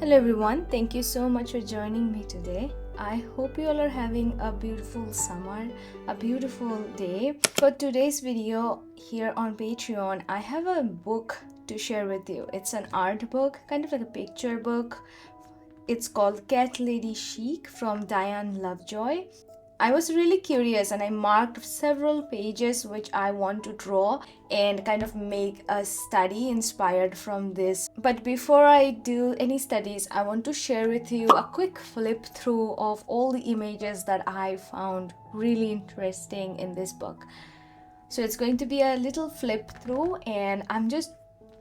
Hello everyone, thank you so much for joining me today. I hope you all are having a beautiful summer, a beautiful day. For today's video here on Patreon, I have a book to share with you. It's an art book, kind of like a picture book. It's called Lady Chic from Diane Lovejoy. I was really curious and I marked several pages which I want to draw and kind of make a study inspired from this. But before I do any studies, I want to share with you a quick flip through of all the images that I found really interesting in this book. So it's going to be a little flip through, and I'm just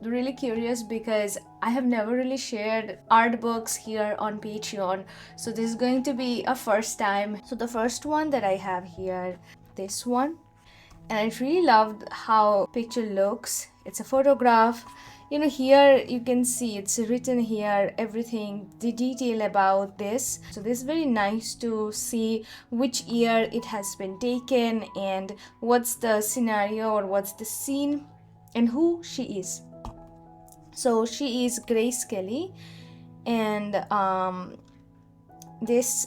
really curious because I have never really shared art books here on Patreon. So this is going to be a first time. So the first one that I have here, this one. And I really loved how picture looks. It's a photograph. You know, here you can see it's written here everything, the detail about this. So this is very nice to see which year it has been taken and what's the scenario or what's the scene and who she is. So she is Grace Kelly, and this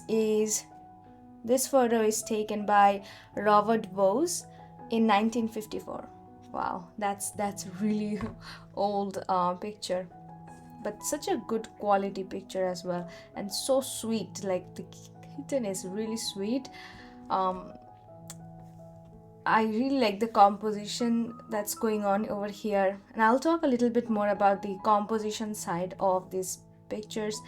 photo is taken by Robert Bose in 1954. Wow, that's really old picture, but such a good quality picture as well, and so sweet. Like the kitten is really sweet. I really like the composition that's going on over here, and I'll talk a little bit more about the composition side of these pictures.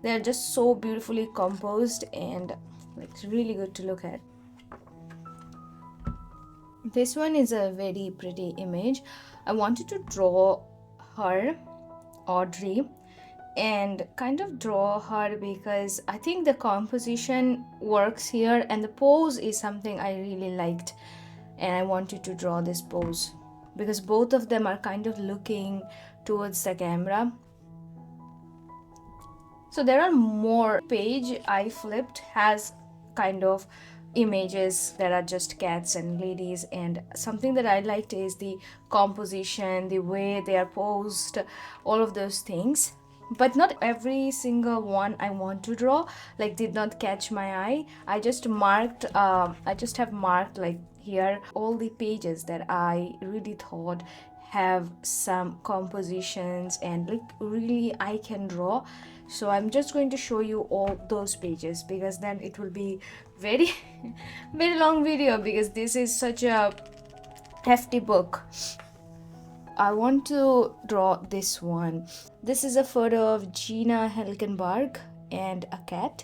They're just so beautifully composed and like really good to look at. This one is a very pretty image. I wanted to draw her, Audrey, and kind of draw her because I think the composition works here and the pose is something I really liked. And I wanted to draw this pose because both of them are kind of looking towards the camera. So there are more page I flipped has kind of images that are just cats and ladies, and something that I liked is the composition, the way they are posed, all of those things. But not every single one I want to draw like did not catch my eye. I just have marked like here all the pages that I really thought have some compositions and like really I can draw. So I'm just going to show you all those pages because then it will be very very long video because this is such a hefty book. I want to draw this one. This is a photo of Gina Helgenberg and a cat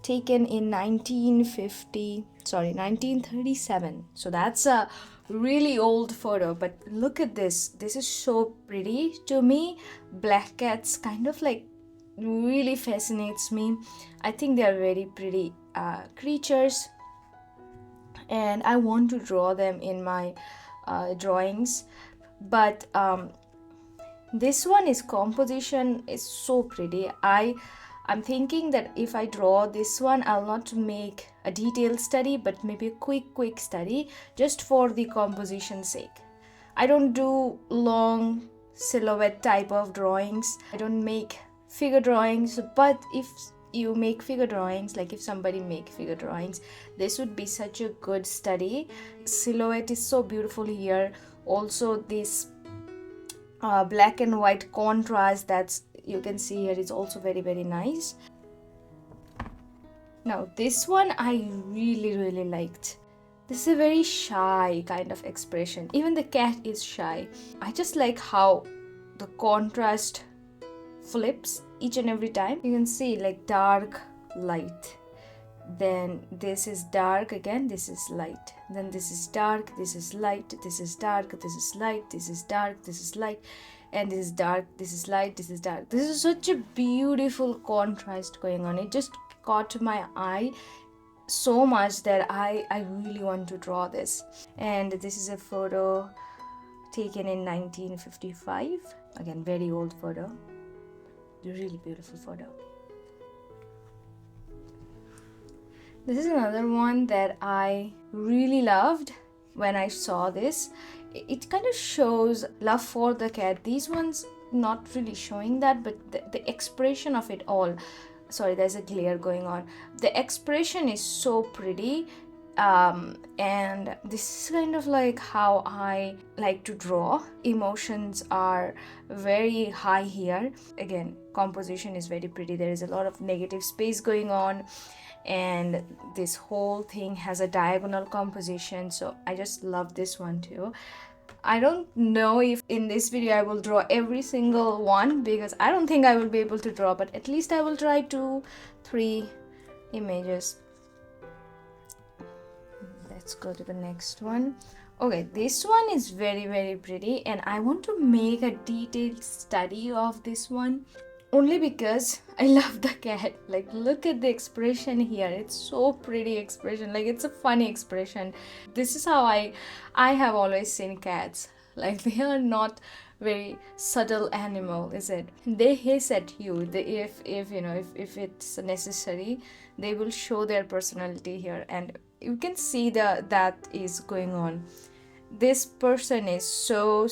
taken in 1937. So that's a really old photo, but look at this. This is so pretty to me. Black cats kind of like really fascinates me. I think they are very pretty creatures, and I want to draw them in my drawings. But this one is composition is so pretty. I'm thinking that if I draw this one, I'll not make a detailed study, but maybe a quick study just for the composition's sake. I don't do long silhouette type of drawings. I don't make figure drawings, but if you make figure drawings, like if somebody make figure drawings, this would be such a good study. Silhouette is so beautiful here. Also this black and white contrast that's you can see here is also very nice. Now this one I really liked. This is a very shy kind of expression. Even the cat is shy. I just like how the contrast flips each and every time. You can see like dark, light. Then this is dark again, this is light. Then this is dark, this is light, this is dark, this is light, this is dark, this is light, and this is dark, this is light, this is dark. This is such a beautiful contrast going on. It just caught my eye so much that I really want to draw this. And this is a photo taken in 1955. Again, very old photo. Really beautiful photo. This is another one that I really loved when I saw this. It kind of shows love for the cat. These ones not really showing that, but the expression of it all, sorry, there's a glare going on. The expression is so pretty, and this is kind of like how I like to draw. Emotions are very high here. Again, composition is very pretty. There is a lot of negative space going on, and this whole thing has a diagonal composition, so I just love this one too. I don't know if in this video I will draw every single one, because I don't think I will be able to draw, but at least I will try 2-3 images. Let's go to the next one. Okay, this one is very pretty, and I want to make a detailed study of this one only because I love the cat. Like, look at the expression here. It's so pretty expression. Like, it's a funny expression. This is how I have always seen cats. Like, they are not very subtle animal, is it? They hiss at you. They, if you know, if it's necessary, they will show their personality here, and you can see that is going on. This person is so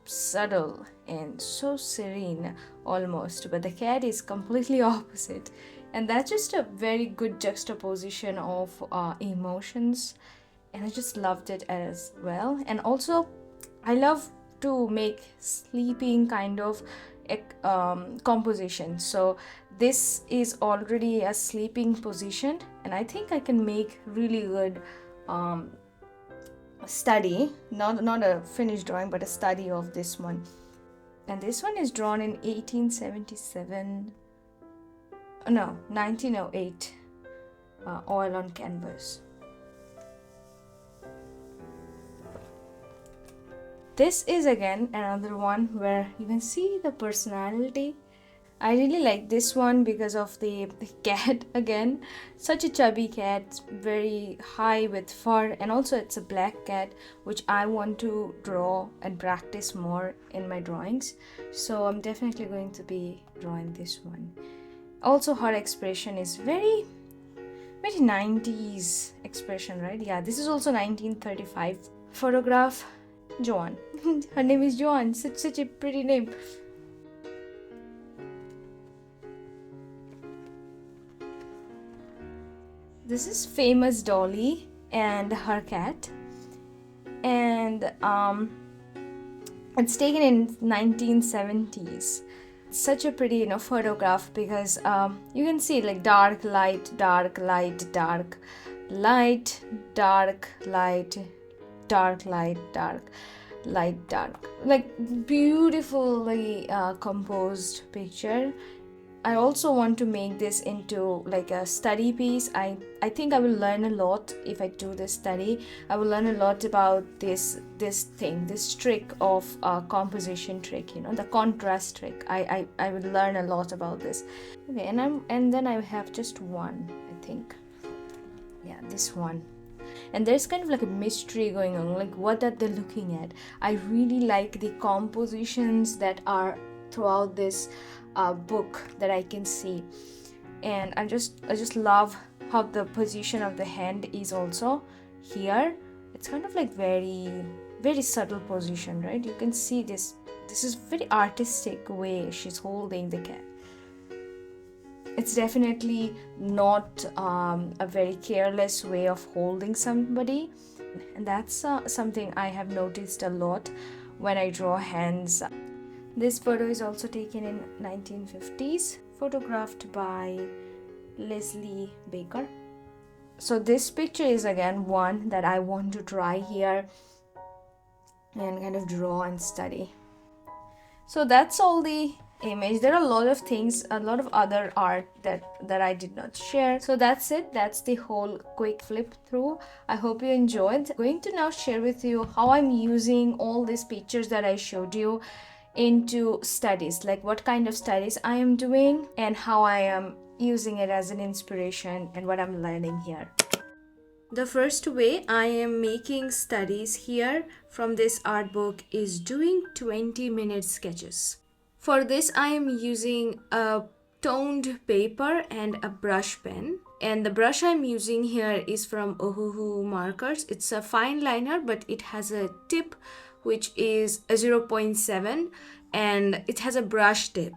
subtle and so serene almost, but the cat is completely opposite, and that's just a very good juxtaposition of emotions, and I just loved it as well. And also I love to make sleeping kind of composition, so this is already a sleeping position, and I think I can make really good study, not a finished drawing, but a study of this one. And this one is drawn in 1877, no, 1908, oil on canvas. This is again another one where you can see the personality. I really like this one because of the cat. Again, such a chubby cat, very high with fur, and also it's a black cat, which I want to draw and practice more in my drawings. So I'm definitely going to be drawing this one. Also, her expression is very 90s expression, right? Yeah, this is also 1935 photograph. Joan. Her name is Joan. Such a pretty name. This is famous Dolly and her cat, and it's taken in 1970s. Such a pretty photograph, because you can see like dark light, dark light, dark light, dark light, dark light, dark light, dark, like beautifully composed picture. I also want to make this into like a study piece. I think I will learn a lot if I do this study. I will learn a lot about this trick of composition trick, the contrast trick. I will learn a lot about this. Okay, and then I have just one, I think. Yeah, this one. And there's kind of like a mystery going on, like what are they looking at? I really like the compositions that are throughout this book that I can see, and I just love how the position of the hand is also here. It's kind of like very subtle position, right? You can see this is very artistic way she's holding the cat. It's definitely not a very careless way of holding somebody, and that's something I have noticed a lot when I draw hands. This photo is also taken in 1950s, photographed by Leslie Baker. So this picture is again one that I want to try here and kind of draw and study. So that's all the image. There are a lot of things, a lot of other art that I did not share. So that's it. That's the whole quick flip through. I hope you enjoyed. I'm going to now share with you how I'm using all these pictures that I showed you into studies, like what kind of studies I am doing and how I am using it as an inspiration and what I'm learning here. The first way I am making studies here from this art book is doing 20-minute sketches. For this I am using a toned paper and a brush pen, and the brush I'm using here is from Ohuhu markers. It's a fine liner, but it has a tip which is a 0.7, and it has a brush tip.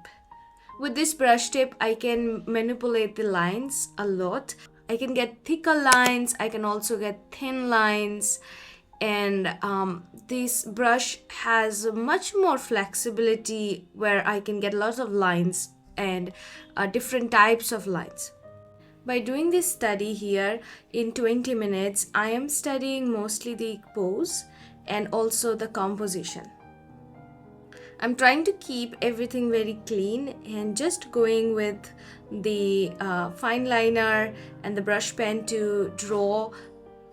With this brush tip, I can manipulate the lines a lot. I can get thicker lines, I can also get thin lines, and this brush has much more flexibility where I can get lots of lines and different types of lines. By doing this study here in 20 minutes, I am studying mostly the pose and also the composition. I'm trying to keep everything very clean and just going with the fine liner and the brush pen to draw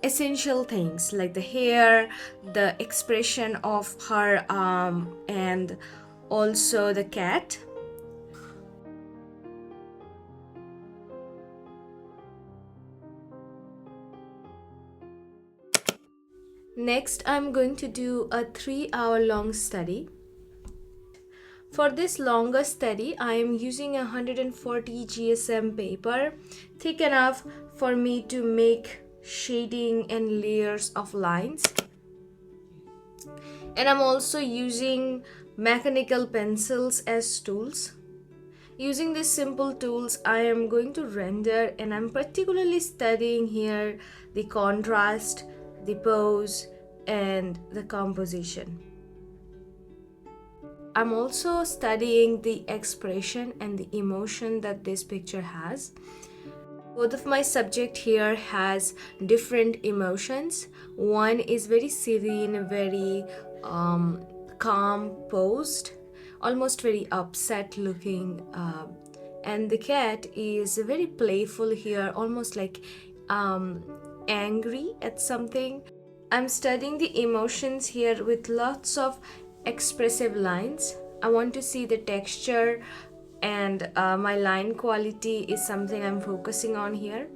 essential things like the hair, the expression of her arm, and also the cat. Next, I'm going to do a 3-hour long study. For this longer study, I am using a 140 GSM paper, thick enough for me to make shading and layers of lines. And I'm also using mechanical pencils as tools. Using these simple tools, I am going to render, and I'm particularly studying here the contrast, the pose, and the composition. I'm also studying the expression and the emotion that this picture has. Both of my subject here has different emotions. One is very serene, very calm posed, almost very upset looking, and the cat is very playful here, almost like angry at something. I'm studying the emotions here with lots of expressive lines. I want to see the texture, and my line quality is something I'm focusing on here.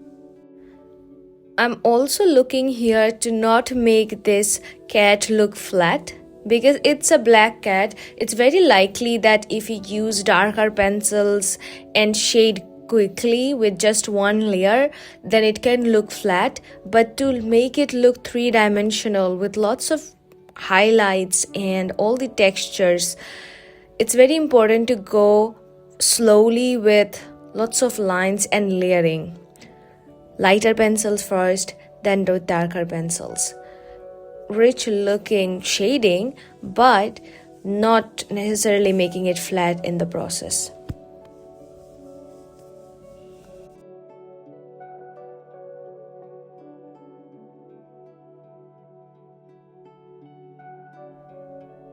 I'm also looking here to not make this cat look flat. Because it's a black cat, it's very likely that if you use darker pencils and shade quickly with just one layer, then it can look flat. But to make it look three-dimensional with lots of highlights and all the textures, it's very important to go slowly with lots of lines and layering. Lighter pencils first, then with darker pencils. Rich looking shading, but not necessarily making it flat in the process.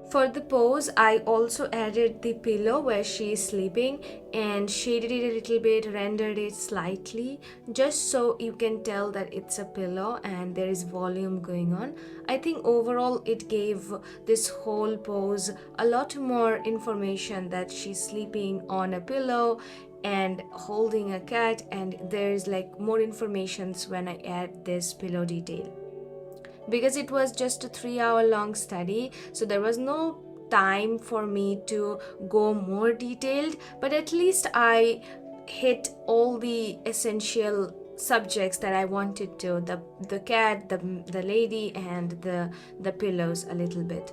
For the pose, I also added the pillow where she is sleeping and shaded it a little bit, rendered it slightly, just so you can tell that it's a pillow and there is volume going on. I think overall it gave this whole pose a lot more information that she's sleeping on a pillow and holding a cat, and there's like more informations when I add this pillow detail. Because it was just a 3-hour long study, so there was no time for me to go more detailed, but at least I hit all the essential subjects that I wanted to, the cat, the lady, and the pillows a little bit.